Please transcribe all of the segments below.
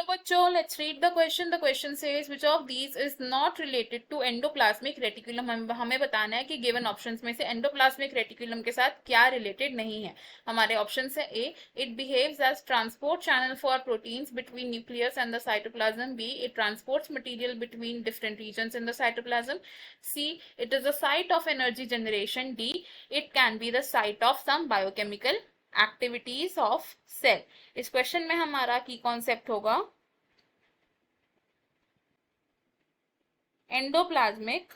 बच्चों, let's read the question. The question says which of these is not related to endoplasmic reticulum. हमें बताना है कि given options में से endoplasmic reticulum के साथ क्या related नहीं है. हमारे options है A, it behaves as transport channel for proteins between nucleus and the cytoplasm. B, it transports material between different regions in the cytoplasm. C, it is a site of energy generation. D, it can be the site of some biochemical activities of cell. इस question में हमारा की concept होगा endoplasmic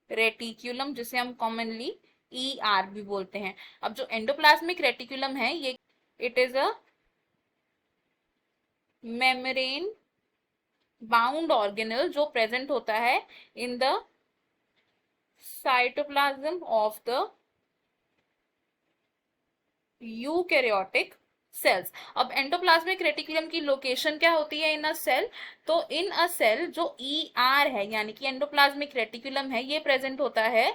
reticulum, जिसे हम commonly ER भी बोलते हैं. अब जो एंडोप्लाज्मिक रेटिक्यूलम है ये it is a membrane bound organelle जो प्रेजेंट होता है इन the cytoplasm of the eukaryotic cells. अब एंडोप्लाज्मिक रेटिकुलम की लोकेशन क्या होती है इन अ सेल? तो इन अ सेल जो ER है यानी कि एंडोप्लाज्मिक रेटिकुलम है ये प्रेजेंट होता है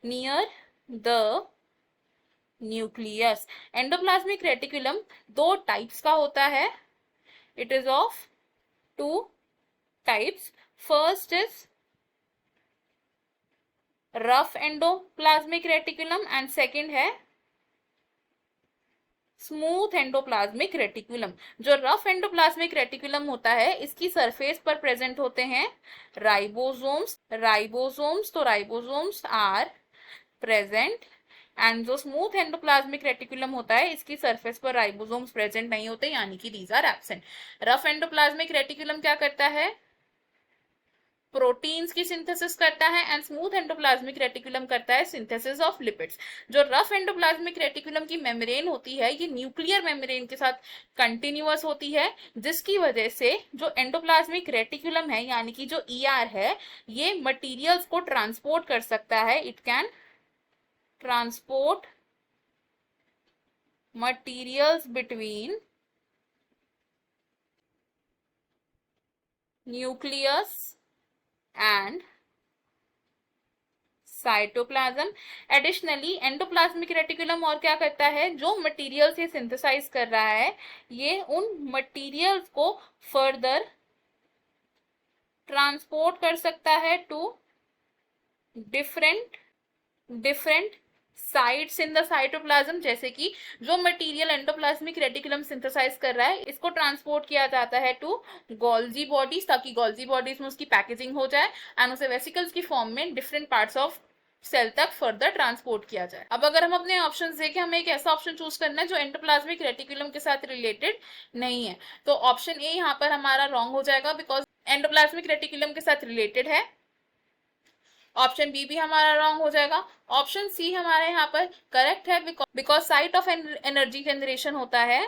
near the nucleus. Endoplasmic reticulum दो टाइप्स का होता है. It is of two types. First is rough endoplasmic reticulum and second है स्मूथ एंडोप्लाज्मिक रेटिकुलम. जो रफ एंडोप्लाज्मिक रेटिकुलम होता है इसकी सरफेस पर प्रेजेंट होते हैं राइबोसोम्स. तो राइबोसोम्स आर प्रेजेंट. एंड जो स्मूथ एंडोप्लाज्मिक रेटिकुलम होता है इसकी सरफेस पर राइबोसोम्स प्रेजेंट नहीं होते यानी कि these are absent. Rough endoplasmic reticulum क्या करता है? प्रोटीन्स की सिंथेसिस करता है एंड स्मूथ एंडोप्लाज्मिक रेटिकुलम करता है सिंथेसिस ऑफ लिपिड्स. जो रफ एंडोप्लाज्मिक रेटिकुलम की मेम्ब्रेन होती है ये न्यूक्लियर मेम्ब्रेन के साथ कंटिन्यूअस होती है जिसकी वजह से जो एंडोप्लाज्मिक रेटिकुलम है यानी कि जो ER है ये मटेरियल्स को ट्रांसपोर्ट कर सकता है. It can transport materials between nucleus and cytoplasm. Additionally endoplasmic reticulum और क्या करता है? जो मटेरियल से सिंथेसाइज कर रहा है ये उन मटेरियल्स को फर्दर ट्रांसपोर्ट कर सकता है to different sites in the cytoplasm. जैसे कि जो मटेरियल एंडोप्लाज्मिक रेटिकुलम सिंथेसाइज कर रहा है इसको ट्रांसपोर्ट किया जाता है टू गोल्जी बॉडीज ताकि गोल्जी बॉडीज में उसकी पैकेजिंग हो जाए एंड उसे वेसिकल्स की फॉर्म में डिफरेंट पार्ट्स ऑफ सेल तक फर्दर ट्रांसपोर्ट किया जाए. अब अगर हम अपने ऑप्शंस देखें हमें एक ऐसा ऑप्शन चूज करना है जो एंडोप्लाज्मिक रेटिकुलम के साथ रिलेटेड नहीं है. तो ऑप्शन ए यहाँ पर हमारा रॉन्ग हो जाएगा बिकॉज एंडोप्लाज्मिक रेटिकुलम के साथ रिलेटेड है. ऑप्शन बी भी हमारा रॉन्ग हो जाएगा. ऑप्शन सी हमारे यहाँ पर करेक्ट है because site of energy generation होता है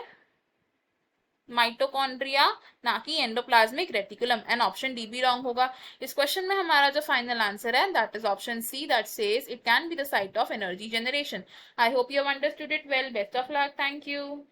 माइटोकॉन्ड्रिया ना कि endoplasmic reticulum. And option D भी रॉन्ग होगा. इस क्वेश्चन में हमारा जो फाइनल आंसर है that is option see that says it can be the site of energy generation. I hope you have understood it well. Best of luck. Thank you.